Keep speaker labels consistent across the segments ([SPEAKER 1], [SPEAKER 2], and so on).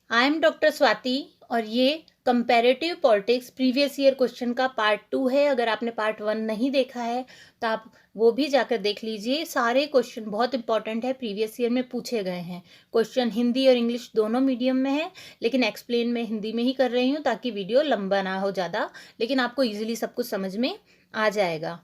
[SPEAKER 1] I am doctor Swati और ये comparative politics previous year question का पार्ट 2 है। अगर आपने पार्ट 1 नहीं देखा है तो आप वो भी जाकर देख लीजिए। सारे क्वेश्चन बहुत इंपॉर्टेंट है, प्रीवियस ईयर में पूछे गए हैं। क्वेश्चन हिंदी और इंग्लिश दोनों मीडियम में है, लेकिन एक्सप्लेन मैं हिंदी में ही कर रही हूँ ताकि वीडियो लंबा ना हो ज़्यादा, लेकिन आपको ईजिली सब कुछ समझ में आ जाएगा।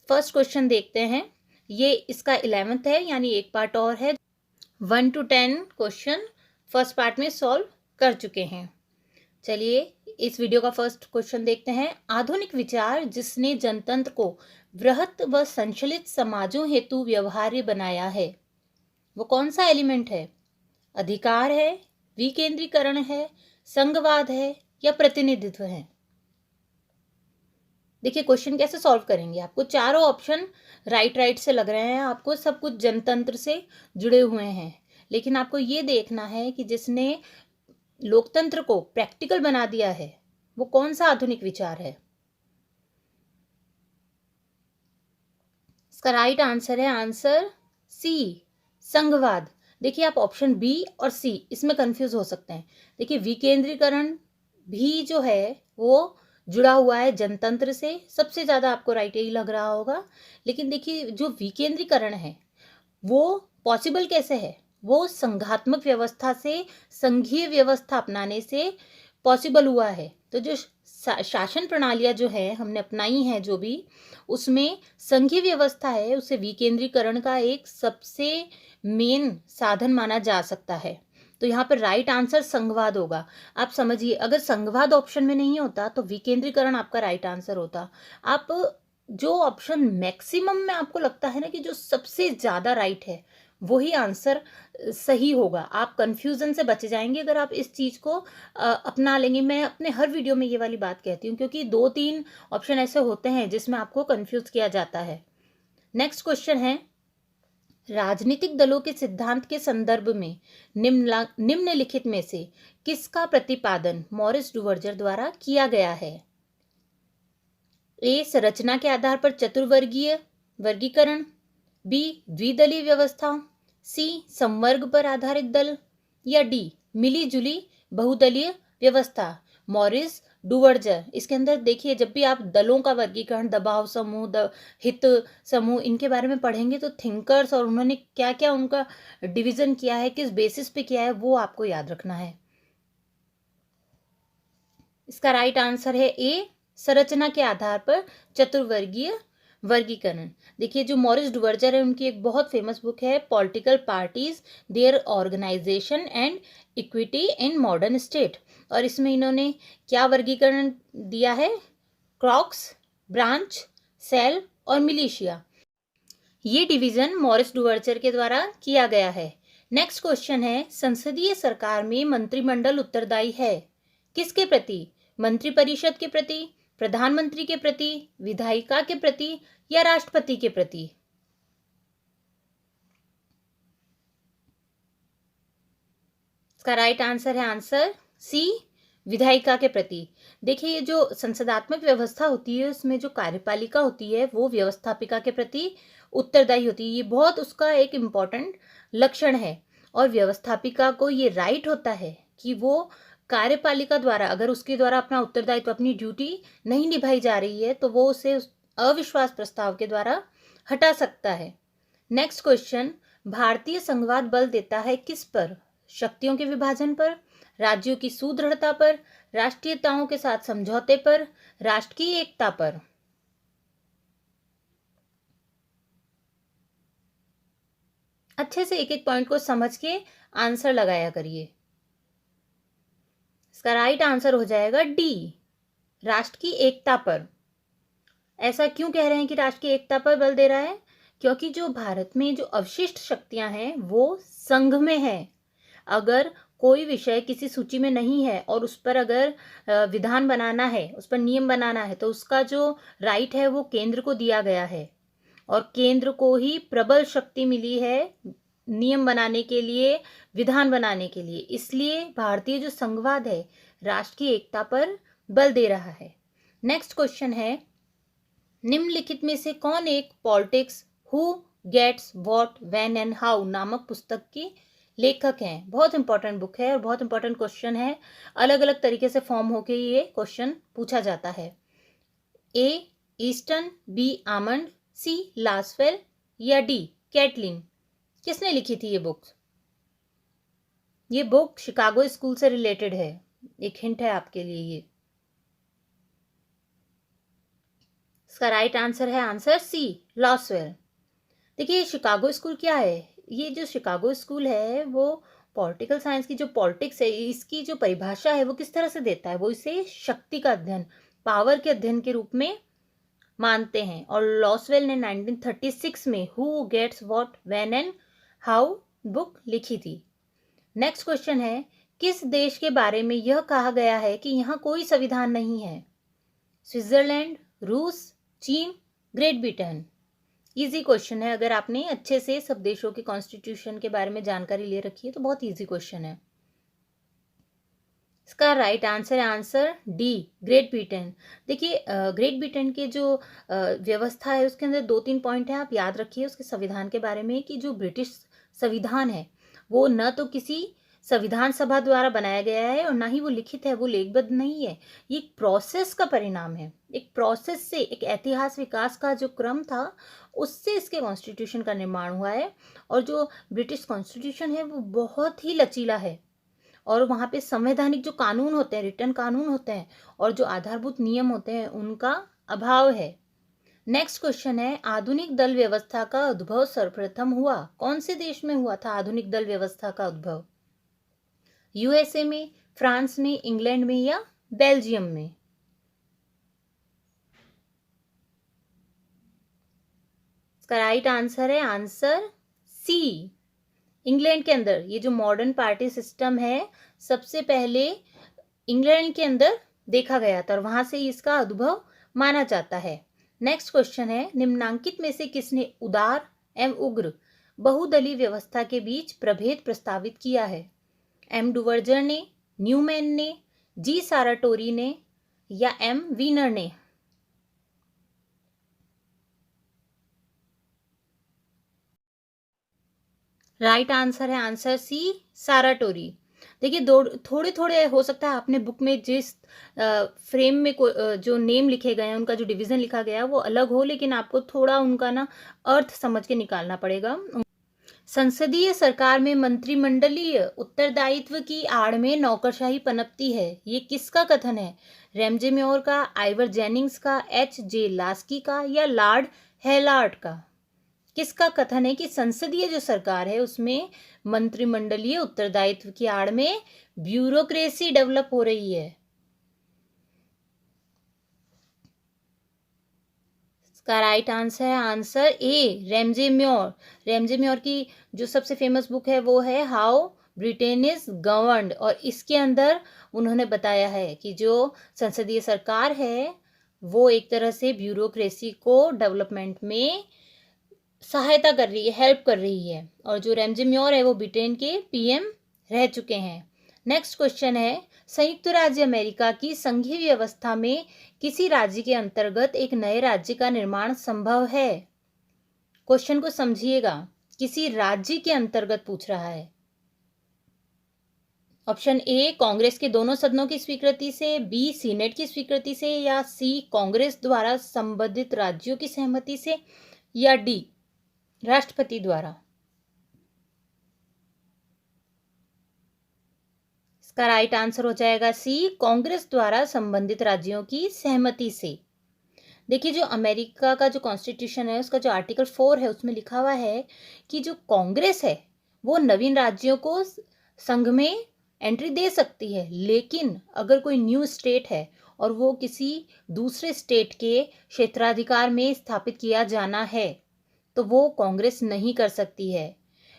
[SPEAKER 1] फर्स्ट क्वेश्चन देखते हैं। ये इसका 11th है, यानी एक पार्ट और है। 1 to 10 क्वेश्चन फर्स्ट पार्ट में सॉल्व कर चुके हैं। चलिए इस वीडियो का फर्स्ट क्वेश्चन देखते हैं। आधुनिक विचार जिसने जनतंत्र को वृहत व संचलित समाजों हेतु व्यवहार्य बनाया है, वो कौन सा एलिमेंट है? अधिकार है, विकेंद्रीकरण है, संघवाद है या प्रतिनिधित्व है? देखिए क्वेश्चन कैसे सॉल्व करेंगे। आपको चारों ऑप्शन राइट से लग रहे हैं, आपको सब कुछ जनतंत्र से जुड़े हुए हैं, लेकिन आपको ये देखना है कि जिसने लोकतंत्र को प्रैक्टिकल बना दिया है वो कौन सा आधुनिक विचार है। इसका राइट आंसर है आंसर सी, संघवाद। देखिए आप ऑप्शन बी और सी इसमें कंफ्यूज हो सकते हैं। देखिए विकेंद्रीकरण भी जो है वो जुड़ा हुआ है जनतंत्र से, सबसे ज्यादा आपको राइट यही लग रहा होगा। लेकिन देखिए जो विकेंद्रीकरण है वो पॉसिबल कैसे है? वो संघात्मक व्यवस्था से संघीय व्यवस्था अपनाने से पॉसिबल हुआ है। तो जो शासन प्रणालियां जो है हमने अपनाई हैं, जो भी उसमें संघीय व्यवस्था है, उसे विकेंद्रीकरण का एक सबसे मेन साधन माना जा सकता है। तो यहाँ पर राइट आंसर संघवाद होगा। आप समझिए, अगर संघवाद ऑप्शन में नहीं होता तो विकेंद्रीकरण आपका राइट आंसर होता। आप जो ऑप्शन मैक्सिमम में आपको लगता है ना कि जो सबसे ज्यादा राइट है, वही आंसर सही होगा। आप कंफ्यूजन से बच जाएंगे अगर आप इस चीज को अपना लेंगे। मैं अपने हर वीडियो में ये वाली बात कहती हूँ, क्योंकि 2-3 ऑप्शन ऐसे होते हैं जिसमें आपको कंफ्यूज किया जाता है। नेक्स्ट क्वेश्चन है, राजनीतिक दलों के सिद्धांत के संदर्भ में निम्नलिखित में से किसका प्रतिपादन मॉरिस डुवर्जर द्वारा किया गया है? ए, संरचना के आधार पर चतुर्वर्गीय वर्गीकरण, बी, द्विदलीय व्यवस्था, सी, संवर्ग पर आधारित दल, या डी, मिली जुली बहुदलीय व्यवस्था। मॉरिस डुवर्जर, इसके अंदर देखिए जब भी आप दलों का वर्गीकरण, दबाव समूह, हित समूह, इनके बारे में पढ़ेंगे तो थिंकर्स और उन्होंने क्या क्या उनका डिवीजन किया है, किस बेसिस पे किया है, वो आपको याद रखना है। इसका राइट आंसर है ए, संरचना के आधार पर चतुर्वर्गीय वर्गीकरण। देखिए जो मॉरिस डुवर्जर है उनकी एक बहुत फेमस बुक है political parties, their organization and equity in modern state, और इसमें इन्होंने क्या वर्गीकरण दिया है? क्रॉक्स, ब्रांच, सेल और मिलिशिया। ये डिवीजन मॉरिस डुवर्जर के द्वारा किया गया है। नेक्स्ट क्वेश्चन है, संसदीय सरकार में मंत्रिमंडल उत्तरदायी है किसके प्रति? मंत्रिपरिषद के प्रति, प्रधानमंत्री के प्रति, विधायिका के प्रति या राष्ट्रपति के प्रति? इसका राइट आंसर है आंसर सी, विधायिका के प्रति। देखिए ये जो संसदात्मक व्यवस्था होती है उसमें जो कार्यपालिका होती है वो व्यवस्थापिका के प्रति उत्तरदायी होती है। ये बहुत उसका एक इम्पॉर्टेंट लक्षण है। और व्यवस्थापिका को ये राइट होता है कि वो कार्यपालिका द्वारा, अगर उसके द्वारा अपना उत्तरदायित्व, अपनी ड्यूटी नहीं निभाई जा रही है तो वो उसे अविश्वास प्रस्ताव के द्वारा हटा सकता है। नेक्स्ट क्वेश्चन, भारतीय संघवाद बल देता है किस पर? शक्तियों के विभाजन पर, राज्यों की सुदृढ़ता पर, राष्ट्रीयताओं के साथ समझौते पर, राष्ट्र की एकता पर? अच्छे से एक एक पॉइंट को समझ के आंसर लगाया करिए। इसका राइट आंसर हो जाएगा डी, राष्ट्र की एकता पर। ऐसा क्यों कह रहे हैं कि राष्ट्र की एकता पर बल दे रहा है? क्योंकि जो भारत में जो अवशिष्ट शक्तियां हैं वो संघ में है। अगर कोई विषय किसी सूची में नहीं है और उस पर अगर विधान बनाना है, उस पर नियम बनाना है, तो उसका जो राइट है वो केंद्र को दिया गया है, और केंद्र को ही प्रबल शक्ति मिली है नियम बनाने के लिए, विधान बनाने के लिए। इसलिए भारतीय जो संघवाद है राष्ट्र की एकता पर बल दे रहा है। नेक्स्ट क्वेश्चन है, निम्नलिखित में से कौन एक politics who gets what when and how नामक पुस्तक की लेखक हैं। बहुत इंपॉर्टेंट बुक है और बहुत इंपॉर्टेंट क्वेश्चन है। अलग अलग तरीके से फॉर्म होके ये क्वेश्चन पूछा जाता है। ए ईस्टन, बी आमंड, सी लासवेल या डी कैटलिन। किसने लिखी थी ये बुक? ये बुक शिकागो स्कूल से रिलेटेड है। एक हिंट है आपके लिए ये। इसका राइट आंसर है आंसर सी लॉसवेल। देखिए शिकागो स्कूल क्या है? ये जो शिकागो स्कूल है वो पॉलिटिकल साइंस की जो पॉलिटिक्स है इसकी जो परिभाषा है वो किस तरह से देता है, वो इसे शक्ति का अध्ययन, पावर के अध्ययन के रूप में मानते हैं। और लॉसवेल ने 1936 में who gets what when and how book लिखी थी। नेक्स्ट क्वेश्चन है, किस देश के बारे में यह कहा गया है कि यहाँ कोई संविधान नहीं है? स्विट्जरलैंड, रूस, चीन, ग्रेट ब्रिटेन। इजी क्वेश्चन है। अगर आपने अच्छे से सब देशों के कॉन्स्टिट्यूशन के बारे में जानकारी ले रखी है तो बहुत इजी क्वेश्चन है। इसका राइट आंसर है आंसर डी ग्रेट ब्रिटेन। देखिए ग्रेट ब्रिटेन के जो व्यवस्था है उसके अंदर 2-3 पॉइंट है, आप याद रखिए उसके संविधान के बारे में कि जो ब्रिटिश संविधान है वो न तो किसी संविधान सभा द्वारा बनाया गया है और ना ही वो लिखित है, वो लेखबद्ध नहीं है। ये एक प्रोसेस का परिणाम है। एक प्रोसेस से, एक ऐतिहासिक विकास का जो क्रम था उससे इसके कॉन्स्टिट्यूशन का निर्माण हुआ है। और जो ब्रिटिश कॉन्स्टिट्यूशन है वो बहुत ही लचीला है और वहाँ पे संवैधानिक जो कानून होते हैं, रिटर्न कानून होते हैं और जो आधारभूत नियम होते हैं उनका अभाव है। नेक्स्ट क्वेश्चन है, आधुनिक दल व्यवस्था का उद्भव सर्वप्रथम हुआ कौन से देश में हुआ था? आधुनिक दल व्यवस्था का उद्भव यूएसए में, फ्रांस में, इंग्लैंड में या बेल्जियम में? इसका राइट आंसर है आंसर सी इंग्लैंड के अंदर। ये जो मॉडर्न पार्टी सिस्टम है सबसे पहले इंग्लैंड के अंदर देखा गया था और वहां से इसका उद्भव माना जाता है। नेक्स्ट क्वेश्चन है, निम्नांकित में से किसने उदार एवं उग्र बहुदलीय व्यवस्था के बीच प्रभेद प्रस्तावित किया है? एम डुवर्जर ने, न्यूमैन ने, जी साराटोरी ने या एम वीनर ने? राइट आंसर है आंसर सी साराटोरी। देखिए थोड़े थोड़े हो सकता है आपने बुक में जिस फ्रेम में जो नेम लिखे गए हैं उनका जो डिवीजन लिखा गया है वो अलग हो, लेकिन आपको थोड़ा उनका ना अर्थ समझ के निकालना पड़ेगा। संसदीय सरकार में मंत्रिमंडलीय उत्तरदायित्व की आड़ में नौकरशाही पनपती है, ये किसका कथन है? रैमजे म्योर का, आइवर जेनिंग्स का, एच जे लास्की का या लॉर्ड हैलार्ड का? किसका कथन है कि संसदीय जो सरकार है उसमें मंत्रिमंडलीय उत्तरदायित्व की आड़ में ब्यूरोक्रेसी डेवलप हो रही है? इसका राइट आंसर है answer A Ramsay more. Ramsay more की जो सबसे फेमस बुक है वो है हाउ ब्रिटेन इज गवर्नड और इसके अंदर उन्होंने बताया है कि जो संसदीय सरकार है वो एक तरह से ब्यूरोक्रेसी को डेवलपमेंट में सहायता कर रही है, हेल्प कर रही है। और जो रैमजे म्योर है वो ब्रिटेन के पीएम रह चुके हैं। नेक्स्ट क्वेश्चन है, संयुक्त राज्य अमेरिका की संघीय व्यवस्था में किसी राज्य के अंतर्गत एक नए राज्य का निर्माण संभव है? क्वेश्चन को समझिएगा, किसी राज्य के अंतर्गत पूछ रहा है। ऑप्शन ए कांग्रेस के दोनों सदनों की स्वीकृति से, बी सीनेट की स्वीकृति से या सी कांग्रेस द्वारा संबंधित राज्यों की सहमति से या डी राष्ट्रपति द्वारा? इसका राइट आंसर हो जाएगा सी कांग्रेस द्वारा संबंधित राज्यों की सहमति से। देखिए जो अमेरिका का जो कॉन्स्टिट्यूशन है उसका जो आर्टिकल 4 है उसमें लिखा हुआ है कि जो कांग्रेस है वो नवीन राज्यों को संघ में एंट्री दे सकती है, लेकिन अगर कोई न्यू स्टेट है और वो किसी दूसरे स्टेट के क्षेत्राधिकार में स्थापित किया जाना है तो वो कांग्रेस नहीं कर सकती है।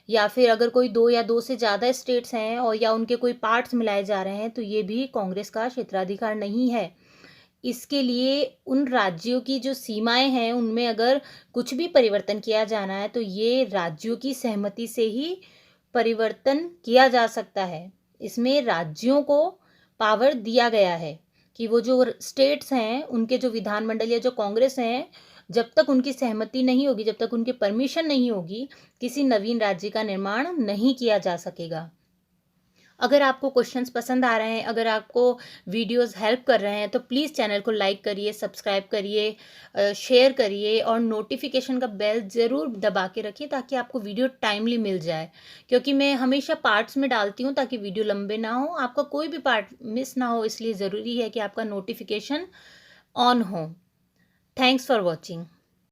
[SPEAKER 1] या फिर अगर कोई 2 या 2 से ज़्यादा स्टेट्स हैं और या उनके कोई पार्ट्स मिलाए जा रहे हैं तो ये भी कांग्रेस का क्षेत्राधिकार नहीं है। इसके लिए उन राज्यों की जो सीमाएं हैं उनमें अगर कुछ भी परिवर्तन किया जाना है तो ये राज्यों की सहमति से ही परिवर्तन किया जा सकता है। इसमें राज्यों को पावर दिया गया है कि वो जो स्टेट्स हैं उनके जो विधानमंडल या जो कांग्रेस हैं जब तक उनकी सहमति नहीं होगी, जब तक उनकी परमिशन नहीं होगी, किसी नवीन राज्य का निर्माण नहीं किया जा सकेगा। अगर आपको क्वेश्चंस पसंद आ रहे हैं, अगर आपको वीडियोस हेल्प कर रहे हैं, तो प्लीज़ चैनल को लाइक करिए, सब्सक्राइब करिए, शेयर करिए और नोटिफिकेशन का बेल ज़रूर दबा के रखिए ताकि आपको वीडियो टाइमली मिल जाए, क्योंकि मैं हमेशा पार्ट्स में डालती हूँ ताकि वीडियो लंबे ना हो, आपका कोई भी पार्ट मिस ना हो, इसलिए ज़रूरी है कि आपका नोटिफिकेशन ऑन हो। Thanks for watching.